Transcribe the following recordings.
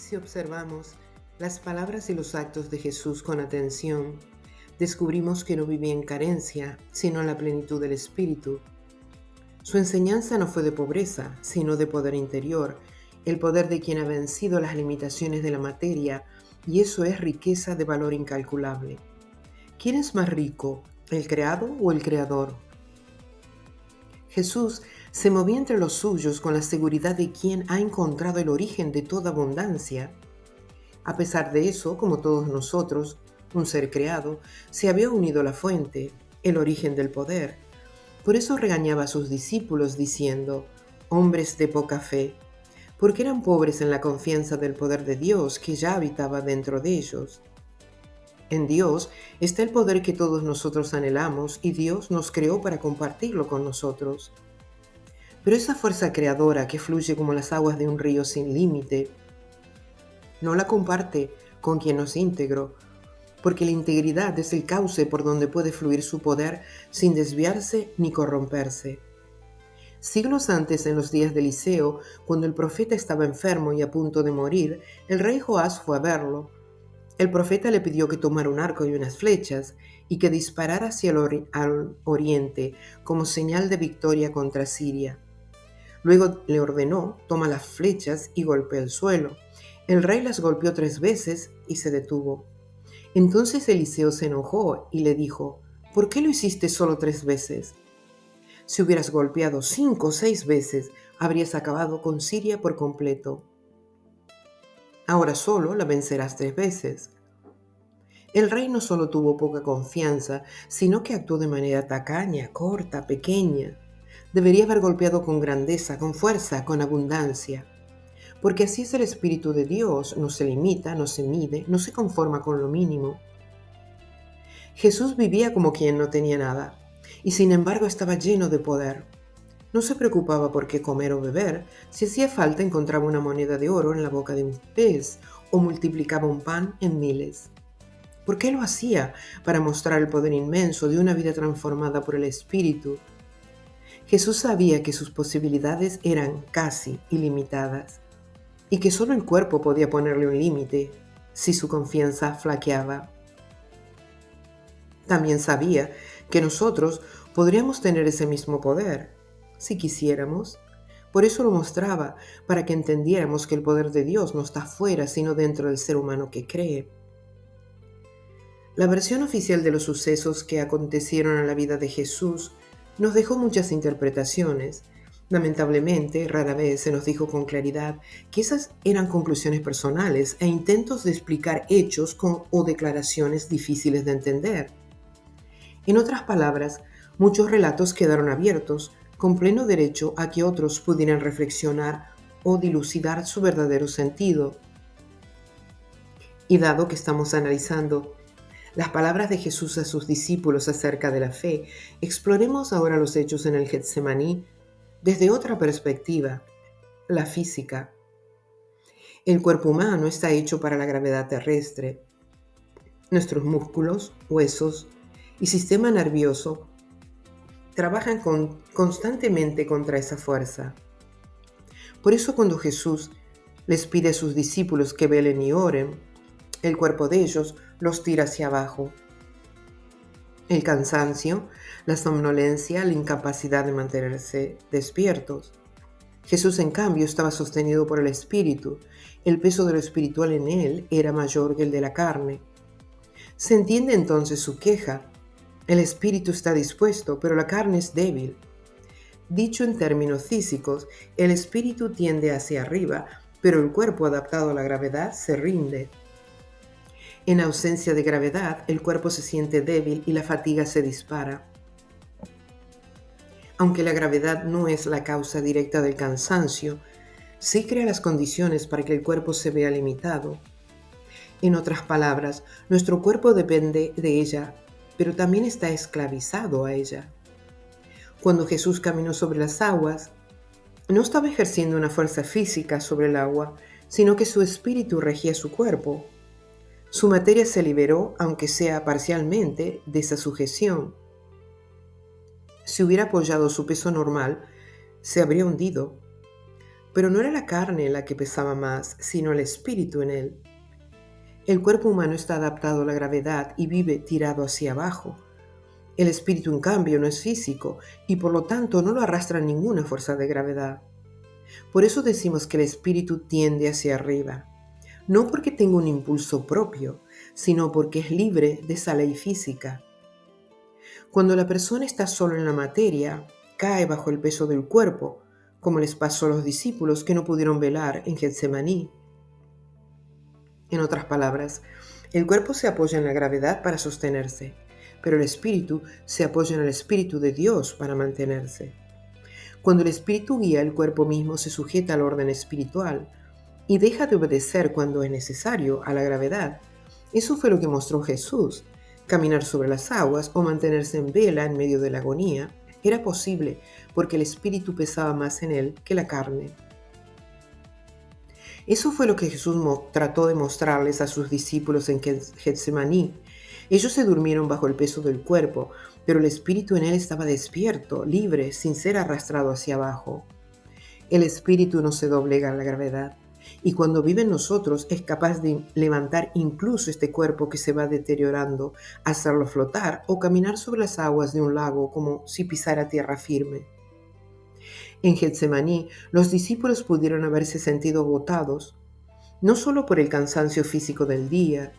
Si observamos las palabras y los actos de Jesús con atención, descubrimos que no vivía en carencia, sino en la plenitud del Espíritu. Su enseñanza no fue de pobreza, sino de poder interior, el poder de quien ha vencido las limitaciones de la materia, y eso es riqueza de valor incalculable. ¿Quién es más rico, el creado o el creador? Jesús se movía entre los suyos con la seguridad de quien ha encontrado el origen de toda abundancia. A pesar de eso, como todos nosotros, un ser creado, se había unido a la fuente, el origen del poder. Por eso regañaba a sus discípulos diciendo, hombres de poca fe, porque eran pobres en la confianza del poder de Dios que ya habitaba dentro de ellos. En Dios está el poder que todos nosotros anhelamos y Dios nos creó para compartirlo con nosotros. Pero esa fuerza creadora que fluye como las aguas de un río sin límite, no la comparte con quien no es íntegro, porque la integridad es el cauce por donde puede fluir su poder sin desviarse ni corromperse. Siglos antes, en los días de Eliseo, cuando el profeta estaba enfermo y a punto de morir, el rey Joás fue a verlo. El profeta le pidió que tomara un arco y unas flechas y que disparara hacia al oriente como señal de victoria contra Siria. Luego le ordenó, toma las flechas y golpea el suelo. El rey las golpeó 3 veces y se detuvo. Entonces Eliseo se enojó y le dijo, ¿por qué lo hiciste solo 3 veces? Si hubieras golpeado 5 o 6 veces, habrías acabado con Siria por completo. Ahora solo la vencerás 3 veces. El rey no solo tuvo poca confianza, sino que actuó de manera tacaña, corta, pequeña. Debería haber golpeado con grandeza, con fuerza, con abundancia. Porque así es el Espíritu de Dios, no se limita, no se mide, no se conforma con lo mínimo. Jesús vivía como quien no tenía nada, y sin embargo estaba lleno de poder. No se preocupaba por qué comer o beber, si hacía falta encontraba una moneda de oro en la boca de un pez, o multiplicaba un pan en miles. ¿Por qué lo hacía? Para mostrar el poder inmenso de una vida transformada por el Espíritu. Jesús sabía que sus posibilidades eran casi ilimitadas y que solo el cuerpo podía ponerle un límite si su confianza flaqueaba. También sabía que nosotros podríamos tener ese mismo poder, si quisiéramos. Por eso lo mostraba, para que entendiéramos que el poder de Dios no está fuera, sino dentro del ser humano que cree. La versión oficial de los sucesos que acontecieron en la vida de Jesús nos dejó muchas interpretaciones. Lamentablemente, rara vez se nos dijo con claridad que esas eran conclusiones personales e intentos de explicar hechos o declaraciones difíciles de entender. En otras palabras, muchos relatos quedaron abiertos, con pleno derecho a que otros pudieran reflexionar o dilucidar su verdadero sentido. Y dado que estamos analizando las palabras de Jesús a sus discípulos acerca de la fe, exploremos ahora los hechos en el Getsemaní desde otra perspectiva, la física. El cuerpo humano está hecho para la gravedad terrestre. Nuestros músculos, huesos y sistema nervioso trabajan constantemente contra esa fuerza. Por eso cuando Jesús les pide a sus discípulos que velen y oren, el cuerpo de ellos los tira hacia abajo. El cansancio, la somnolencia, la incapacidad de mantenerse despiertos. Jesús, en cambio, estaba sostenido por el Espíritu. El peso de lo espiritual en él era mayor que el de la carne. Se entiende entonces su queja. El espíritu está dispuesto, pero la carne es débil. Dicho en términos físicos, el espíritu tiende hacia arriba, pero el cuerpo adaptado a la gravedad se rinde. En ausencia de gravedad, el cuerpo se siente débil y la fatiga se dispara. Aunque la gravedad no es la causa directa del cansancio, sí crea las condiciones para que el cuerpo se vea limitado. En otras palabras, nuestro cuerpo depende de ella, pero también está esclavizado a ella. Cuando Jesús caminó sobre las aguas, no estaba ejerciendo una fuerza física sobre el agua, sino que su espíritu regía su cuerpo. Su materia se liberó, aunque sea parcialmente, de esa sujeción. Si hubiera apoyado su peso normal, se habría hundido. Pero no era la carne la que pesaba más, sino el espíritu en él. El cuerpo humano está adaptado a la gravedad y vive tirado hacia abajo. El espíritu, en cambio, no es físico y por lo tanto no lo arrastra ninguna fuerza de gravedad. Por eso decimos que el espíritu tiende hacia arriba, no porque tenga un impulso propio, sino porque es libre de esa ley física. Cuando la persona está solo en la materia, cae bajo el peso del cuerpo, como les pasó a los discípulos que no pudieron velar en Getsemaní. En otras palabras, el cuerpo se apoya en la gravedad para sostenerse, pero el espíritu se apoya en el Espíritu de Dios para mantenerse. Cuando el espíritu guía, el cuerpo mismo se sujeta al orden espiritual y deja de obedecer cuando es necesario a la gravedad. Eso fue lo que mostró Jesús. Caminar sobre las aguas o mantenerse en vela en medio de la agonía era posible porque el espíritu pesaba más en él que la carne. Eso fue lo que Jesús trató de mostrarles a sus discípulos en Getsemaní. Ellos se durmieron bajo el peso del cuerpo, pero el espíritu en él estaba despierto, libre, sin ser arrastrado hacia abajo. El espíritu no se doblega a la gravedad, y cuando vive en nosotros es capaz de levantar incluso este cuerpo que se va deteriorando, hacerlo flotar o caminar sobre las aguas de un lago como si pisara tierra firme. En Getsemaní, los discípulos pudieron haberse sentido agotados, no solo por el cansancio físico del día,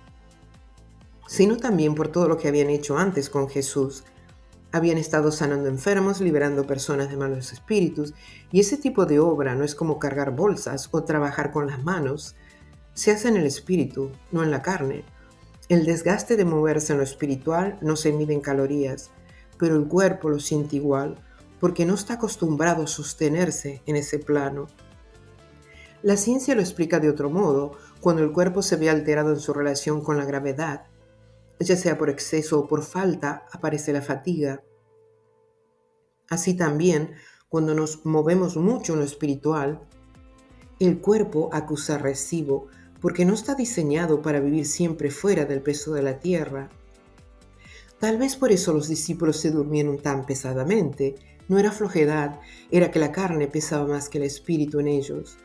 sino también por todo lo que habían hecho antes con Jesús. Habían estado sanando enfermos, liberando personas de malos espíritus, y ese tipo de obra no es como cargar bolsas o trabajar con las manos. Se hace en el espíritu, no en la carne. El desgaste de moverse en lo espiritual no se mide en calorías, pero el cuerpo lo siente igual, porque no está acostumbrado a sostenerse en ese plano. La ciencia lo explica de otro modo, cuando el cuerpo se ve alterado en su relación con la gravedad. Ya sea por exceso o por falta, aparece la fatiga. Así también, cuando nos movemos mucho en lo espiritual, el cuerpo acusa recibo, porque no está diseñado para vivir siempre fuera del peso de la tierra. Tal vez por eso los discípulos se durmieron tan pesadamente. No era flojedad, era que la carne pesaba más que el espíritu en ellos.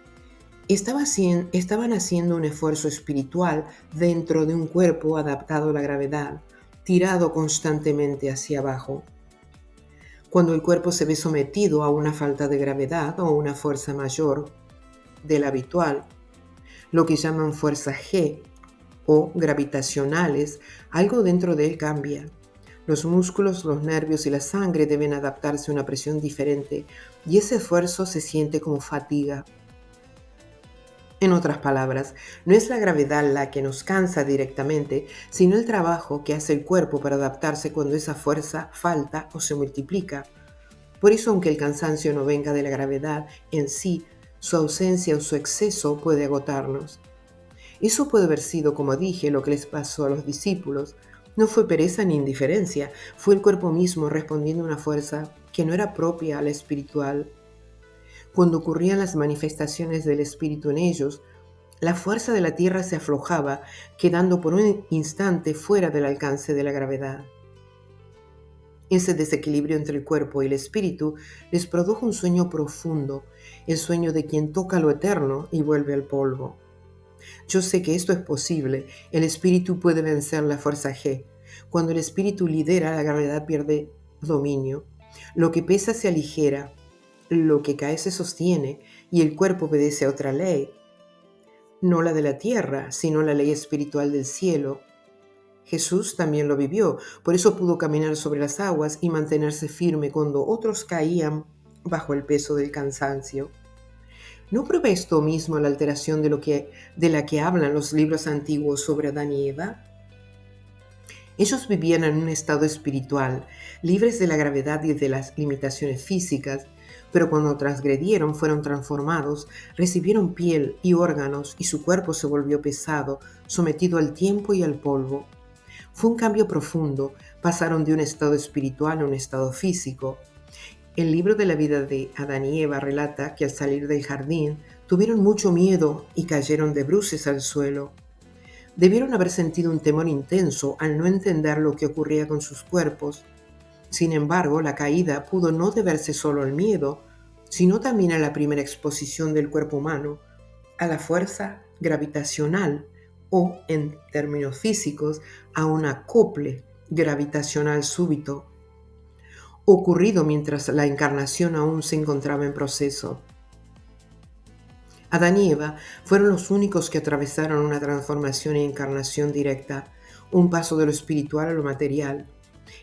Estaban haciendo un esfuerzo espiritual dentro de un cuerpo adaptado a la gravedad, tirado constantemente hacia abajo. Cuando el cuerpo se ve sometido a una falta de gravedad o una fuerza mayor de la habitual, lo que llaman fuerza G o gravitacionales, algo dentro de él cambia. Los músculos, los nervios y la sangre deben adaptarse a una presión diferente y ese esfuerzo se siente como fatiga. En otras palabras, no es la gravedad la que nos cansa directamente, sino el trabajo que hace el cuerpo para adaptarse cuando esa fuerza falta o se multiplica. Por eso, aunque el cansancio no venga de la gravedad en sí, su ausencia o su exceso puede agotarnos. Eso puede haber sido, como dije, lo que les pasó a los discípulos. No fue pereza ni indiferencia, fue el cuerpo mismo respondiendo a una fuerza que no era propia a la espiritual. Cuando ocurrían las manifestaciones del espíritu en ellos, la fuerza de la tierra se aflojaba, quedando por un instante fuera del alcance de la gravedad. Ese desequilibrio entre el cuerpo y el espíritu les produjo un sueño profundo, el sueño de quien toca lo eterno y vuelve al polvo. Yo sé que esto es posible, el espíritu puede vencer la fuerza G. Cuando el espíritu lidera, la gravedad pierde dominio. Lo que pesa se aligera, lo que cae se sostiene y el cuerpo obedece a otra ley, no la de la tierra, sino la ley espiritual del cielo. Jesús también lo vivió, por eso pudo caminar sobre las aguas y mantenerse firme cuando otros caían bajo el peso del cansancio. ¿No prueba esto mismo la alteración de la que hablan los libros antiguos sobre Adán y Eva? Ellos vivían en un estado espiritual, libres de la gravedad y de las limitaciones físicas, pero cuando transgredieron fueron transformados, recibieron piel y órganos y su cuerpo se volvió pesado, sometido al tiempo y al polvo. Fue un cambio profundo, pasaron de un estado espiritual a un estado físico. El libro de la vida de Adán y Eva relata que al salir del jardín tuvieron mucho miedo y cayeron de bruces al suelo. Debieron haber sentido un temor intenso al no entender lo que ocurría con sus cuerpos. Sin embargo, la caída pudo no deberse solo al miedo, sino también a la primera exposición del cuerpo humano a la fuerza gravitacional o, en términos físicos, a un acople gravitacional súbito, ocurrido mientras la encarnación aún se encontraba en proceso. Adán y Eva fueron los únicos que atravesaron una transformación e encarnación directa, un paso de lo espiritual a lo material.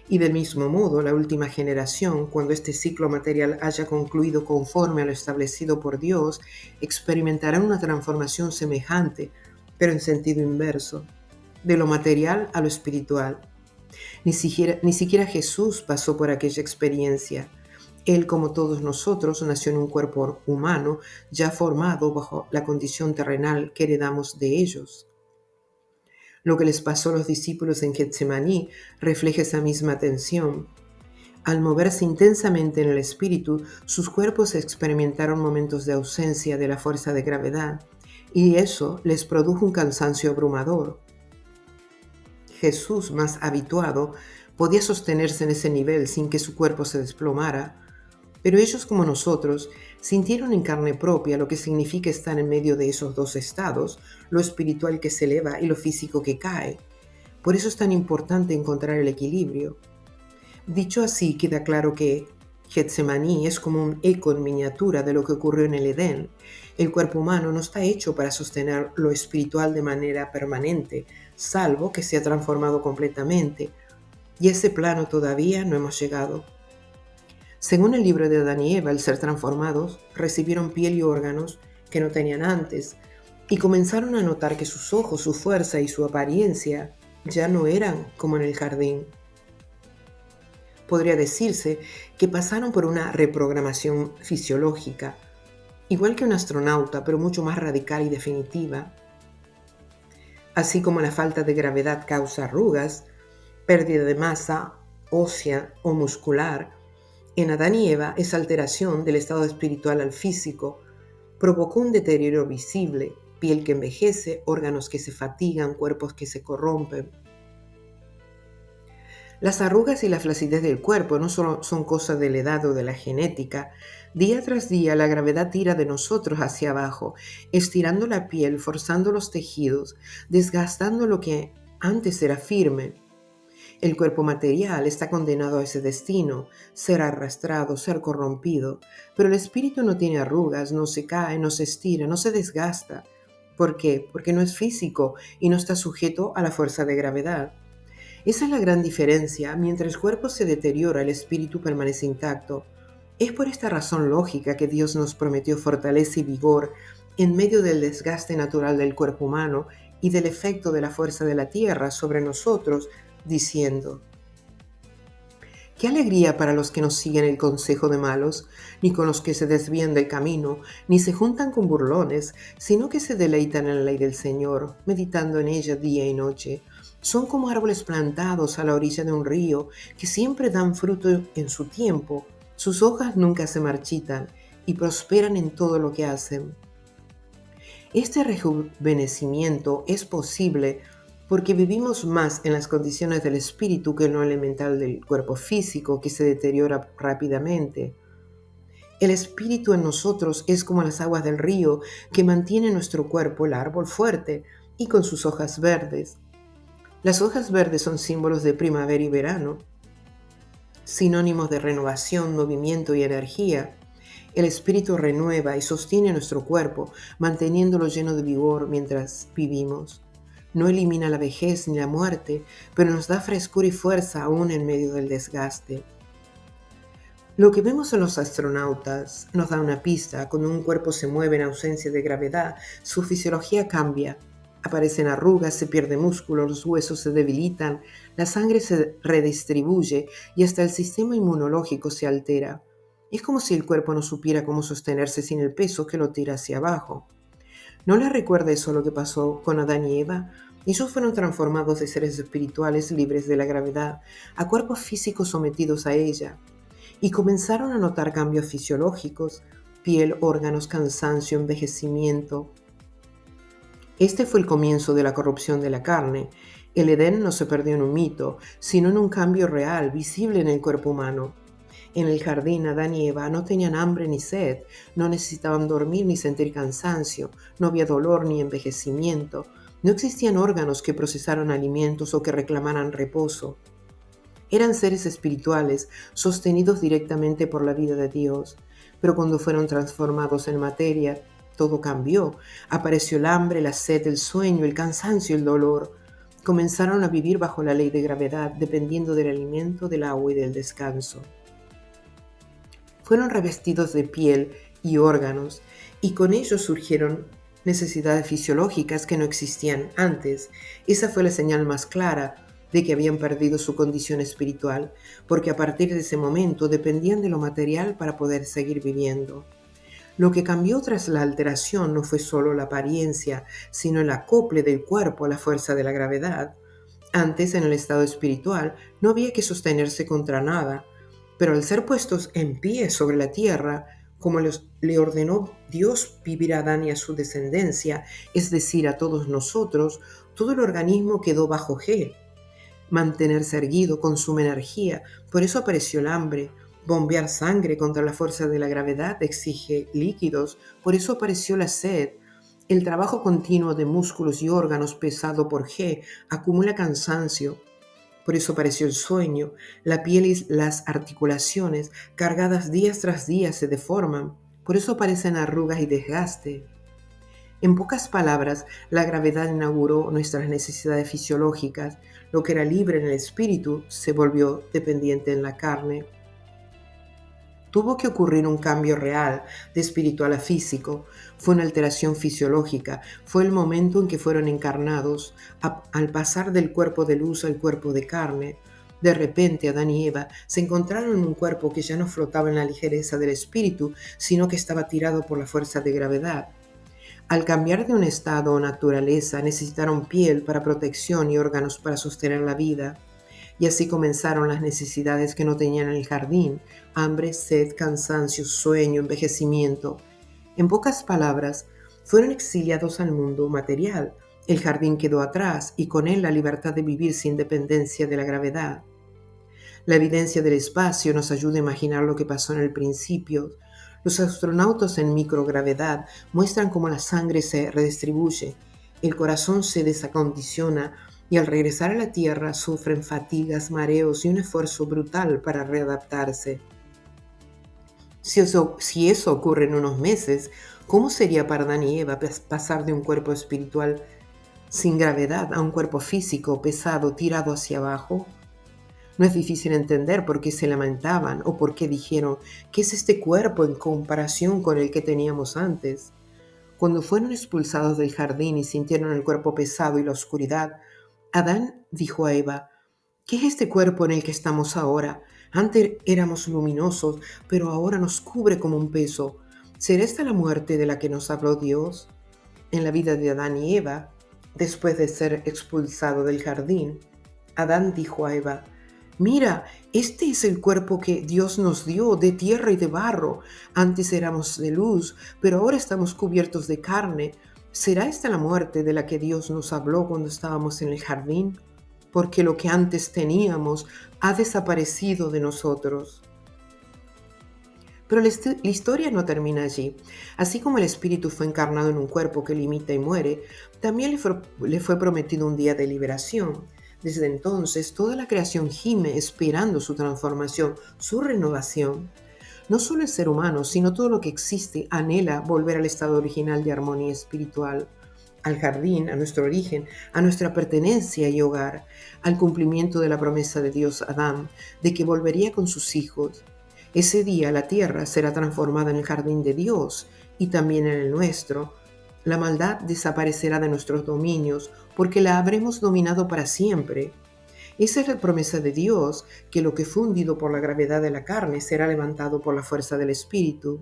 Y del mismo modo, la última generación, cuando este ciclo material haya concluido conforme a lo establecido por Dios, experimentará una transformación semejante, pero en sentido inverso, de lo material a lo espiritual. Ni siquiera Jesús pasó por aquella experiencia. Él, como todos nosotros, nació en un cuerpo humano ya formado bajo la condición terrenal que heredamos de ellos. Lo que les pasó a los discípulos en Getsemaní refleja esa misma tensión. Al moverse intensamente en el espíritu, sus cuerpos experimentaron momentos de ausencia de la fuerza de gravedad, y eso les produjo un cansancio abrumador. Jesús, más habituado, podía sostenerse en ese nivel sin que su cuerpo se desplomara, pero ellos, como nosotros, sintieron en carne propia lo que significa estar en medio de esos dos estados, lo espiritual que se eleva y lo físico que cae. Por eso es tan importante encontrar el equilibrio. Dicho así, queda claro que Getsemaní es como un eco en miniatura de lo que ocurrió en el Edén. El cuerpo humano no está hecho para sostener lo espiritual de manera permanente, salvo que sea transformado completamente, y a ese plano todavía no hemos llegado. Según el libro de Adán y Eva, al ser transformados, recibieron piel y órganos que no tenían antes, y comenzaron a notar que sus ojos, su fuerza y su apariencia ya no eran como en el jardín. Podría decirse que pasaron por una reprogramación fisiológica, igual que un astronauta, pero mucho más radical y definitiva. Así como la falta de gravedad causa arrugas, pérdida de masa ósea o muscular, en Adán y Eva esa alteración del estado espiritual al físico provocó un deterioro visible, piel que envejece, órganos que se fatigan, cuerpos que se corrompen. Las arrugas y la flacidez del cuerpo no solo son cosas de la edad o de la genética. Día tras día la gravedad tira de nosotros hacia abajo, estirando la piel, forzando los tejidos, desgastando lo que antes era firme. El cuerpo material está condenado a ese destino, ser arrastrado, ser corrompido, pero el espíritu no tiene arrugas, no se cae, no se estira, no se desgasta. ¿Por qué? Porque no es físico y no está sujeto a la fuerza de gravedad. Esa es la gran diferencia. Mientras el cuerpo se deteriora, el espíritu permanece intacto. Es por esta razón lógica que Dios nos prometió fortaleza y vigor en medio del desgaste natural del cuerpo humano y del efecto de la fuerza de la tierra sobre nosotros, diciendo: «Qué alegría para los que no siguen el consejo de malos, ni con los que se desvían del camino, ni se juntan con burlones, sino que se deleitan en la ley del Señor, meditando en ella día y noche. Son como árboles plantados a la orilla de un río, que siempre dan fruto en su tiempo. Sus hojas nunca se marchitan y prosperan en todo lo que hacen». Este rejuvenecimiento es posible porque vivimos más en las condiciones del espíritu que en lo elemental del cuerpo físico, que se deteriora rápidamente. El espíritu en nosotros es como las aguas del río que mantiene nuestro cuerpo, el árbol fuerte y con sus hojas verdes. Las hojas verdes son símbolos de primavera y verano, sinónimos de renovación, movimiento y energía. El espíritu renueva y sostiene nuestro cuerpo, manteniéndolo lleno de vigor mientras vivimos. No elimina la vejez ni la muerte, pero nos da frescura y fuerza aún en medio del desgaste. Lo que vemos en los astronautas nos da una pista. Cuando un cuerpo se mueve en ausencia de gravedad, su fisiología cambia. Aparecen arrugas, se pierde músculo, los huesos se debilitan, la sangre se redistribuye y hasta el sistema inmunológico se altera. Es como si el cuerpo no supiera cómo sostenerse sin el peso que lo tira hacia abajo. ¿No les recuerda eso lo que pasó con Adán y Eva? Ellos fueron transformados de seres espirituales libres de la gravedad a cuerpos físicos sometidos a ella, y comenzaron a notar cambios fisiológicos: piel, órganos, cansancio, envejecimiento. Este fue el comienzo de la corrupción de la carne. El Edén no se perdió en un mito, sino en un cambio real, visible en el cuerpo humano. En el jardín, Adán y Eva no tenían hambre ni sed, no necesitaban dormir ni sentir cansancio, no había dolor ni envejecimiento, no existían órganos que procesaran alimentos o que reclamaran reposo. Eran seres espirituales, sostenidos directamente por la vida de Dios, pero cuando fueron transformados en materia, todo cambió. Apareció el hambre, la sed, el sueño, el cansancio, el dolor. Comenzaron a vivir bajo la ley de gravedad, dependiendo del alimento, del agua y del descanso. Fueron revestidos de piel y órganos, y con ellos surgieron necesidades fisiológicas que no existían antes. Esa fue la señal más clara de que habían perdido su condición espiritual, porque a partir de ese momento dependían de lo material para poder seguir viviendo. Lo que cambió tras la alteración no fue solo la apariencia, sino el acople del cuerpo a la fuerza de la gravedad. Antes, en el estado espiritual, no había que sostenerse contra nada, pero al ser puestos en pie sobre la tierra, como le ordenó Dios vivir a Adán y a su descendencia, es decir, a todos nosotros, todo el organismo quedó bajo G. Mantenerse erguido consume energía, por eso apareció el hambre. Bombear sangre contra la fuerza de la gravedad exige líquidos, por eso apareció la sed. El trabajo continuo de músculos y órganos pesado por G acumula cansancio, por eso apareció el sueño. La piel y las articulaciones, cargadas día tras día, se deforman, por eso aparecen arrugas y desgaste. En pocas palabras, la gravedad inauguró nuestras necesidades fisiológicas. Lo que era libre en el espíritu se volvió dependiente en la carne. Tuvo que ocurrir un cambio real, de espiritual a físico. Fue una alteración fisiológica. Fue el momento en que fueron encarnados, al pasar del cuerpo de luz al cuerpo de carne. De repente, Adán y Eva se encontraron en un cuerpo que ya no flotaba en la ligereza del espíritu, sino que estaba tirado por la fuerza de gravedad. Al cambiar de un estado o naturaleza, necesitaron piel para protección y órganos para sostener la vida. Y así comenzaron las necesidades que no tenían en el jardín: hambre, sed, cansancio, sueño, envejecimiento. En pocas palabras, fueron exiliados al mundo material. El jardín quedó atrás y con él la libertad de vivir sin dependencia de la gravedad. La evidencia del espacio nos ayuda a imaginar lo que pasó en el principio. Los astronautas en microgravedad muestran cómo la sangre se redistribuye, el corazón se desacondiciona y al regresar a la Tierra sufren fatigas, mareos y un esfuerzo brutal para readaptarse. Si eso ocurre en unos meses, ¿cómo sería para Adán y Eva pasar de un cuerpo espiritual sin gravedad a un cuerpo físico pesado tirado hacia abajo? No es difícil entender por qué se lamentaban o por qué dijeron: ¿qué es este cuerpo en comparación con el que teníamos antes? Cuando fueron expulsados del jardín y sintieron el cuerpo pesado y la oscuridad, Adán dijo a Eva: ¿qué es este cuerpo en el que estamos ahora? Antes éramos luminosos, pero ahora nos cubre como un peso. ¿Será esta la muerte de la que nos habló Dios? En la vida de Adán y Eva, después de ser expulsado del jardín, Adán dijo a Eva: mira, este es el cuerpo que Dios nos dio, de tierra y de barro. Antes éramos de luz, pero ahora estamos cubiertos de carne. ¿Será esta la muerte de la que Dios nos habló cuando estábamos en el jardín? Porque lo que antes teníamos ha desaparecido de nosotros. Pero la historia no termina allí. Así como el espíritu fue encarnado en un cuerpo que limita y muere, también le fue prometido un día de liberación. Desde entonces, toda la creación gime esperando su transformación, su renovación. No solo el ser humano, sino todo lo que existe anhela volver al estado original de armonía espiritual, al jardín, a nuestro origen, a nuestra pertenencia y hogar, al cumplimiento de la promesa de Dios a Adán, de que volvería con sus hijos. Ese día la tierra será transformada en el jardín de Dios y también en el nuestro. La maldad desaparecerá de nuestros dominios porque la habremos dominado para siempre. Esa es la promesa de Dios, que lo que fue hundido por la gravedad de la carne será levantado por la fuerza del Espíritu.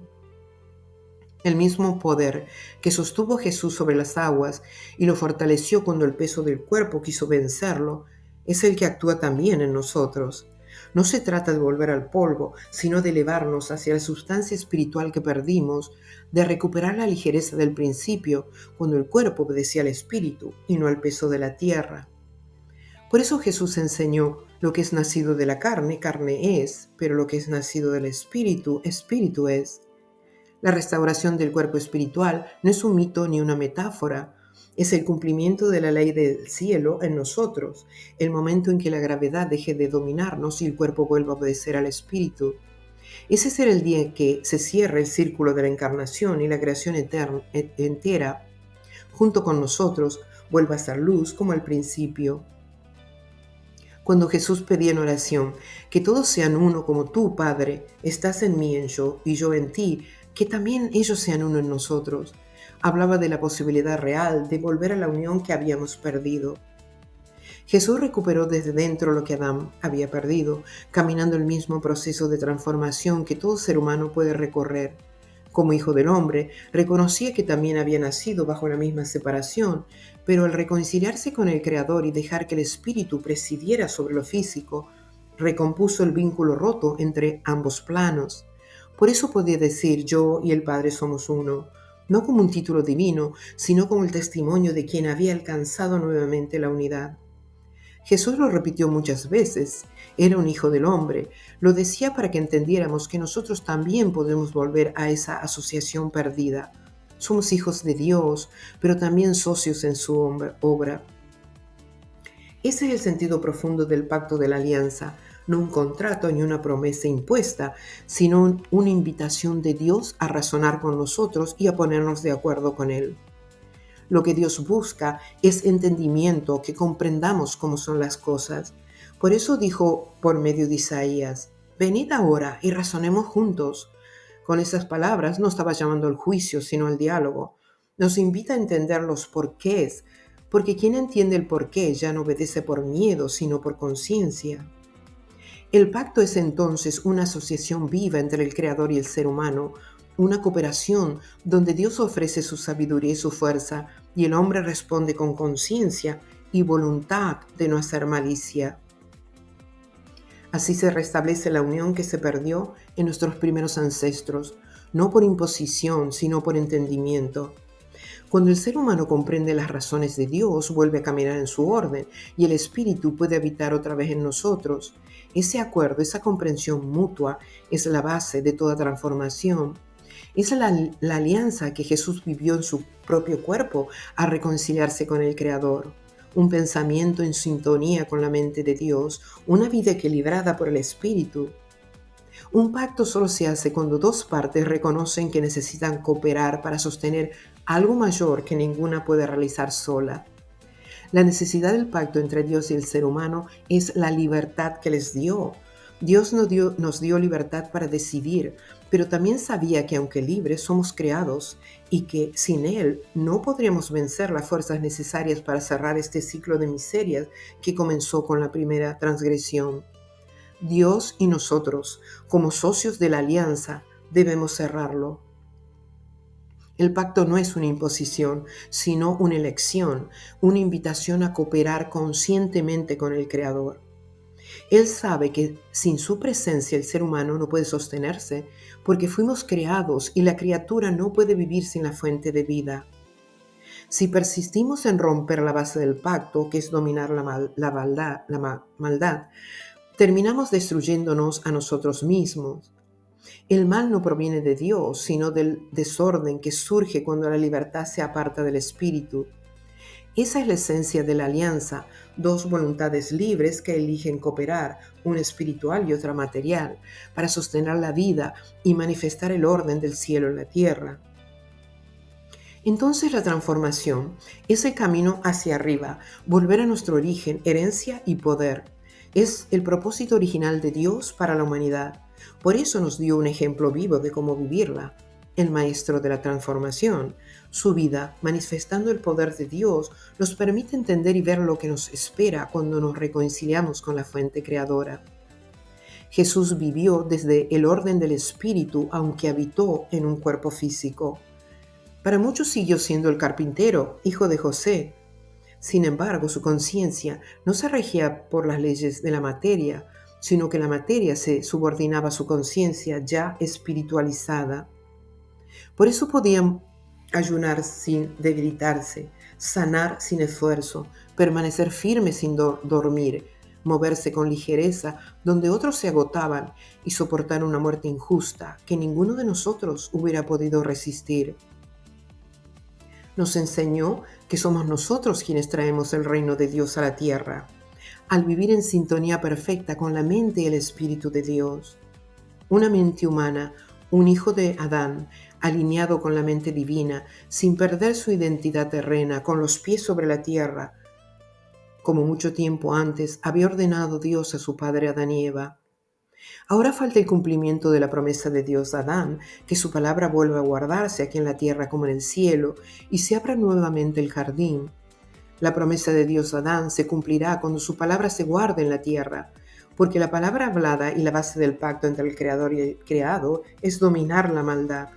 El mismo poder que sostuvo a Jesús sobre las aguas y lo fortaleció cuando el peso del cuerpo quiso vencerlo, es el que actúa también en nosotros. No se trata de volver al polvo, sino de elevarnos hacia la sustancia espiritual que perdimos, de recuperar la ligereza del principio, cuando el cuerpo obedecía al espíritu y no al peso de la tierra. Por eso Jesús enseñó: lo que es nacido de la carne, carne es, pero lo que es nacido del Espíritu, Espíritu es. La restauración del cuerpo espiritual no es un mito ni una metáfora, es el cumplimiento de la ley del cielo en nosotros, el momento en que la gravedad deje de dominarnos y el cuerpo vuelva a obedecer al Espíritu. Ese será el día en que se cierre el círculo de la encarnación y la creación entera, junto con nosotros, vuelva a ser luz como al principio. Cuando Jesús pedía en oración: que todos sean uno como tú, Padre, estás en mí y yo en ti, que también ellos sean uno en nosotros, hablaba de la posibilidad real de volver a la unión que habíamos perdido. Jesús recuperó desde dentro lo que Adán había perdido, caminando el mismo proceso de transformación que todo ser humano puede recorrer. Como hijo del hombre, reconocía que también había nacido bajo la misma separación, pero al reconciliarse con el Creador y dejar que el Espíritu presidiera sobre lo físico, recompuso el vínculo roto entre ambos planos. Por eso podía decir: yo y el Padre somos uno, no como un título divino, sino como el testimonio de quien había alcanzado nuevamente la unidad. Jesús lo repitió muchas veces: era un hijo del hombre. Lo decía para que entendiéramos que nosotros también podemos volver a esa asociación perdida. Somos hijos de Dios, pero también socios en su obra. Ese es el sentido profundo del pacto de la alianza, no un contrato ni una promesa impuesta, sino una invitación de Dios a razonar con nosotros y a ponernos de acuerdo con Él. Lo que Dios busca es entendimiento, que comprendamos cómo son las cosas. Por eso dijo por medio de Isaías: venid ahora y razonemos juntos. Con esas palabras no estaba llamando al juicio, sino al diálogo. Nos invita a entender los porqués, porque quien entiende el porqué ya no obedece por miedo, sino por conciencia. El pacto es entonces una asociación viva entre el Creador y el ser humano, una cooperación donde Dios ofrece su sabiduría y su fuerza, y el hombre responde con conciencia y voluntad de no hacer malicia. Así se restablece la unión que se perdió en nuestros primeros ancestros, no por imposición, sino por entendimiento. Cuando el ser humano comprende las razones de Dios, vuelve a caminar en su orden y el Espíritu puede habitar otra vez en nosotros. Ese acuerdo, esa comprensión mutua es la base de toda transformación. Es la alianza que Jesús vivió en su propio cuerpo al reconciliarse con el Creador. Un pensamiento en sintonía con la mente de Dios, una vida equilibrada por el Espíritu. Un pacto solo se hace cuando dos partes reconocen que necesitan cooperar para sostener algo mayor que ninguna puede realizar sola. La necesidad del pacto entre Dios y el ser humano es la libertad que les dio. Dios nos dio libertad para decidir, pero también sabía que aunque libres somos creados y que sin Él no podríamos vencer las fuerzas necesarias para cerrar este ciclo de miserias que comenzó con la primera transgresión. Dios y nosotros, como socios de la alianza, debemos cerrarlo. El pacto no es una imposición, sino una elección, una invitación a cooperar conscientemente con el Creador. Él sabe que sin su presencia el ser humano no puede sostenerse, porque fuimos creados y la criatura no puede vivir sin la fuente de vida. Si persistimos en romper la base del pacto, que es dominar la maldad, terminamos destruyéndonos a nosotros mismos. El mal no proviene de Dios, sino del desorden que surge cuando la libertad se aparta del Espíritu. Esa es la esencia de la alianza, dos voluntades libres que eligen cooperar, una espiritual y otra material, para sostener la vida y manifestar el orden del cielo en la tierra. Entonces la transformación es el camino hacia arriba, volver a nuestro origen, herencia y poder. Es el propósito original de Dios para la humanidad. Por eso nos dio un ejemplo vivo de cómo vivirla. El maestro de la transformación, su vida, manifestando el poder de Dios, nos permite entender y ver lo que nos espera cuando nos reconciliamos con la fuente creadora. Jesús vivió desde el orden del Espíritu, aunque habitó en un cuerpo físico. Para muchos siguió siendo el carpintero, hijo de José. Sin embargo, su conciencia no se regía por las leyes de la materia, sino que la materia se subordinaba a su conciencia ya espiritualizada. Por eso podía ayunar sin debilitarse, sanar sin esfuerzo, permanecer firme sin dormir, moverse con ligereza donde otros se agotaban y soportar una muerte injusta que ninguno de nosotros hubiera podido resistir. Nos enseñó que somos nosotros quienes traemos el reino de Dios a la tierra, al vivir en sintonía perfecta con la mente y el Espíritu de Dios. Una mente humana, un hijo de Adán, alineado con la mente divina, sin perder su identidad terrena, con los pies sobre la tierra, como mucho tiempo antes había ordenado Dios a su padre Adán y Eva. Ahora falta el cumplimiento de la promesa de Dios a Adán, que su palabra vuelva a guardarse aquí en la tierra como en el cielo, y se abra nuevamente el jardín. La promesa de Dios a Adán se cumplirá cuando su palabra se guarde en la tierra, porque la palabra hablada y la base del pacto entre el Creador y el creado es dominar la maldad.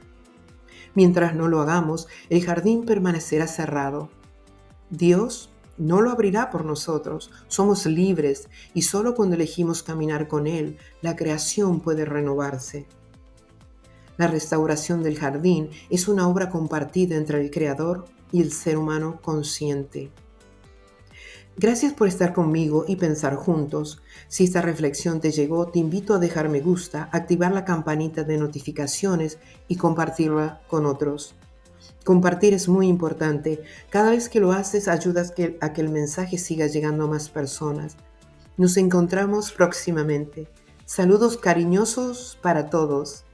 Mientras no lo hagamos, el jardín permanecerá cerrado. Dios no lo abrirá por nosotros. Somos libres y solo cuando elegimos caminar con Él, la creación puede renovarse. La restauración del jardín es una obra compartida entre el Creador y el ser humano consciente. Gracias por estar conmigo y pensar juntos. Si esta reflexión te llegó, te invito a dejar me gusta, activar la campanita de notificaciones y compartirla con otros. Compartir es muy importante. Cada vez que lo haces, ayudas a que el mensaje siga llegando a más personas. Nos encontramos próximamente. Saludos cariñosos para todos.